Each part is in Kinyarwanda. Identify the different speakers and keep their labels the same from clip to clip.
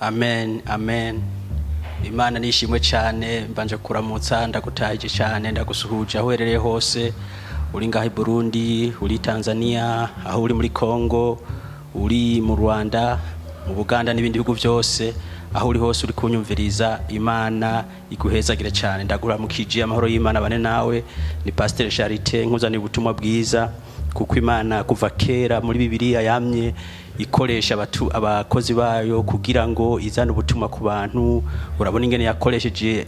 Speaker 1: Amen, amen. Imana nishimwe cyane, mbanje kuramutsa ndagutaje cyane, ndagusuhuje aho uherereye hose, uri ngaho i Burundi, uri Tanzania, aho uri muri Congo, uri mu Rwanda, mu Buganda n'ibindi bihugu byose, aho uri hose uri kunyumviriza. Imana iguhezagire cyane. Ndaguramukije amahoro y'Imana bane nawe. Ni Pastor CHARITE nkuzaniye ubutumwa bwiza, kuko Imana kuva kera muri Bibiliya yamye ikoresha abakozi bayo kugira ngo izane ubutumwa ku bantu. Urabona ingene yakoresheje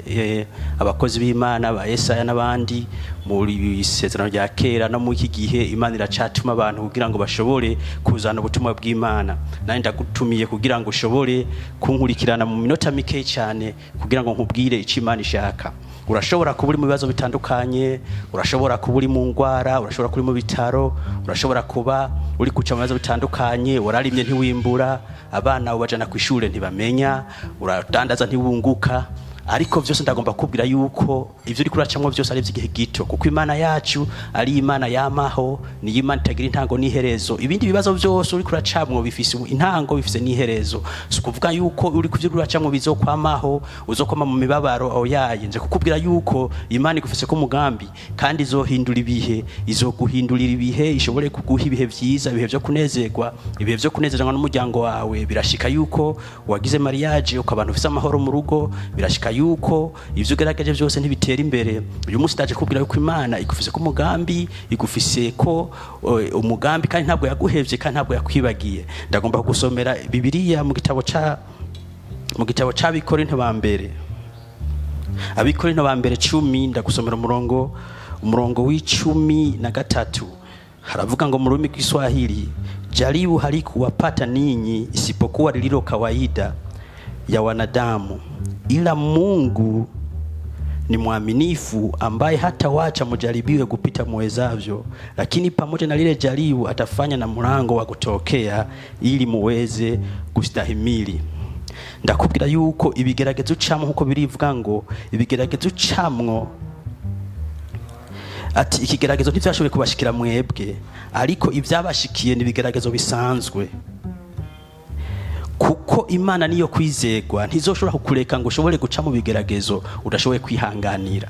Speaker 1: abakozi b'Imana ba Yesaya n'abandi muri isezerano rya kera, no mu iki gihe Imana iracatuma abantu kugira ngo bashobore kuzana ubutumwa bw'Imana. Nani ndagutumiye kugira ngo ushobore kunkurikirana mu minota mike cyane kugira ngo nkubwire icyo Imana ishaka. Urashobora kuba uri mu bibazo bitandukanye, urashobora kuba uri mu ngwara, urashobora kuba uri mu bitaro, urashobora kuba uri kuca mu bibazo bitandukanye, wararimye ntiwimbura, abana ubajana ku ishure ntibamenya, uradandaza ntiwunguka. Ariko vyose ndagomba kubwira yuko ivyo uri kuracamwe vyose ari vy'igihe gito, kuko Imana yacu ari Imana yamaho, ni Imana itagira intango n'iherezo. Ibindi bibazo vyose uri kuracamwe bifise intango, bifise n'iherezo. So kuvuga yuko uri kuvyo kuracamwe bizokwamaho, uzokoma mu mibabaro aho yaye. Nje kukubwira yuko Imana igufise ko mugambi, kandi izohindura ibihe, izoguhindurira ibihe, ishobore kuguha ibihe vyiza, ibihe vyo kunezerwa, ibihe vyo kunezerwa n'umuryango wawe. Birashika yuko wagize mariage ukabantu ufise amahoro mu rugo, birashika yuko ivyo ugeragaje vyose ntibitera imbere. Uyu munsi ndaje kubwira yuko Imana igufise ko umugambi, igufise ko umugambi, kandi ntabwo yaguhevye, kandi ntabwo yakwibagiye. Ndagomba kugusomera Bibiliya mu gitabo ca Abikorinto ba mbere, Abikorinto ba mbere 10. Ndagusomera umurongo w'13. Haravuga ngo mu rurimi rw'Iswahili, jaribu halikuwapata ninyi isipokuwa lililo kawaida ya wanadamu, ila Mungu ni mwaminifu, ambaye hata wacha mujaribiwe kupita muwezavyo, lakini pamoja na lile jaribu atafanya na mlango wa kutokea ili muweze kustahimili. Ndakubwira yuko ibigeragezo ucamwo, nkuko birivuga ngo ibigeragezo ucamwo, ati ikigeragezo ntivyashoboye kubashikira mwebwe, ariko ivyabashikiye ni bigeragezo bisanzwe. Kuko Imana niyo kwizegwa, ntizoshobora kukureka ngo ushobore guca mu bigeragezo udashoboye kwihanganira.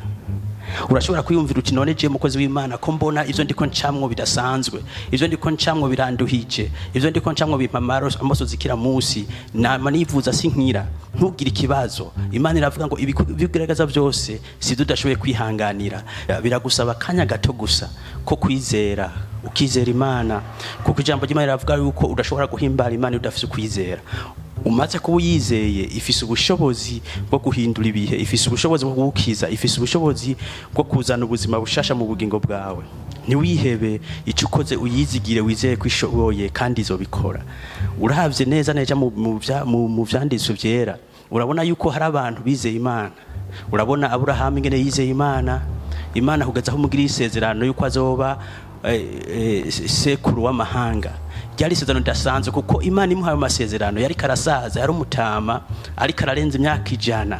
Speaker 1: Urashobora kwiyumvira uti none je mukozi w'Imana ko mbona ivyo ndiko ncamwo bidasanzwe, ivyo ndiko ncamwo biranduhije, ivyo ndiko ncamwo bimpamaro amaso zikira musi, nama nivuza sinkira. Ntugire ikibazo. Imana iravuga ngo ibigerageza byose si tudashoboye kwihanganira. Biragusaba kanya gato gusa ko kwizera, ukizera Imana, kuko ijambo ry'Imana riravuga yuko udashobora guhimbara Imana udafise kwizera. Umaze kuba yizeye, ifise ubushobozi bwo guhindura ibihe, ifise ubushobozi bwo gukiza, ifise ubushobozi bwo kuzana ubuzima bushasha mu bugingo bwawe. Ntiwihebe, icyo ukoze uyizigire, wizeye ko ishoboye kandi izobikora. Urahavye neza mu vyanditswe vyera, urabona yuko hari abantu bizeye Imana. Urabona Abrahamu ingene yizeye Imana, Imana kugeza aho mugira isezerano yuko azoba sekuru w'amahanga. Ryari isezerano ridasanzwe, kuko Imana imuhaye amasezerano yari karasaza, yari umutama, ariko ararenza imyaka 100.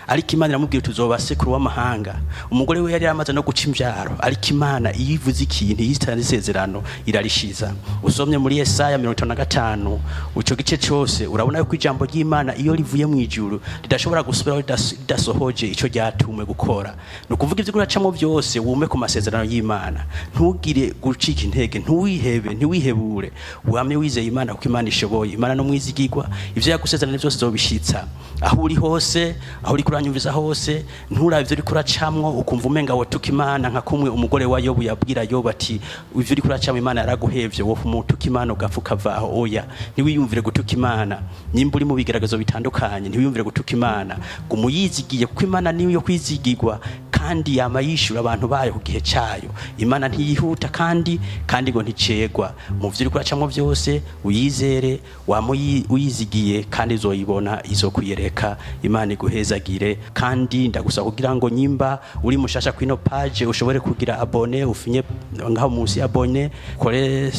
Speaker 1: Ariko Imana iramubwira tuzoba sekuru w'amahanga. Umugore we yari amaze no guca imbyaro, ariko Imana iyivuze ikintu yitanze isezerano irarishiza. Usomye muri Yesaya 55 uco gice cyose, urabona yuko ijambo ry'Imana iyo rivuye mu ijuru ridashobora gusubiraho ridasohoje ico ryatumwe gukora. No kuvuga ivyo uracamo byose wume ku masezerano y'Imana. Ntugire gucika intege, ntuwihebe, ntiwihebure. Wame wizeye Imana, kuko Imana ishoboye. Imana no mwizigirwa, ivyo yagusezerana byose zobishitsa. Aho uri hose, aho uri kuranyumviza hose, nturavye uri kuracamwo ukumva umenga wotuka Imana, nka kumwe umugore wa Yobu yabwira Yobu ati ivyo uri kuracamwo Imana yaraguhevye, wo umutuka Imana ugapfuka vaho. Oya, ntiwiyumvire gutuka Imana. Nimba uri mu bigeragezo bitandukanye, ntiwiyumvire gutuka Imana, gumuyizigiye, kuko Imana niyo yo kwizigirwa, kandi yama yishura abantu bayo ku gihe cyayo. Imana ntiyihuta kandi ngo nticegwa. Mu vyo uri kuracamwo byose uyizere, uyizigiye, kandi izoyibona, izokuyereka. Imana iguhezagire. Kandi ndagusaba kugira ngo nyimba uri mushasha kwino page ushobore kugira abone, ufinye ngaho munsi abone, kore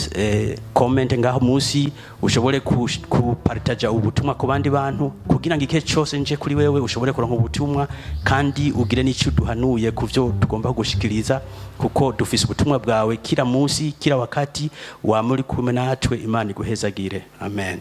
Speaker 1: comment ngaho munsi, ushobore kupartage ubutumwa ku bandi bantu, kugira ngo ike cyose nje kuri wewe ushobore kuronka ubutumwa, kandi ugire n'icyo duhanuye kuvyo tugomba gushikiriza, kuko dufise ubutumwa bwawe kila munsi, kila wakati. Wa muri kumwe natwe. Imana iguhezagire. Amen.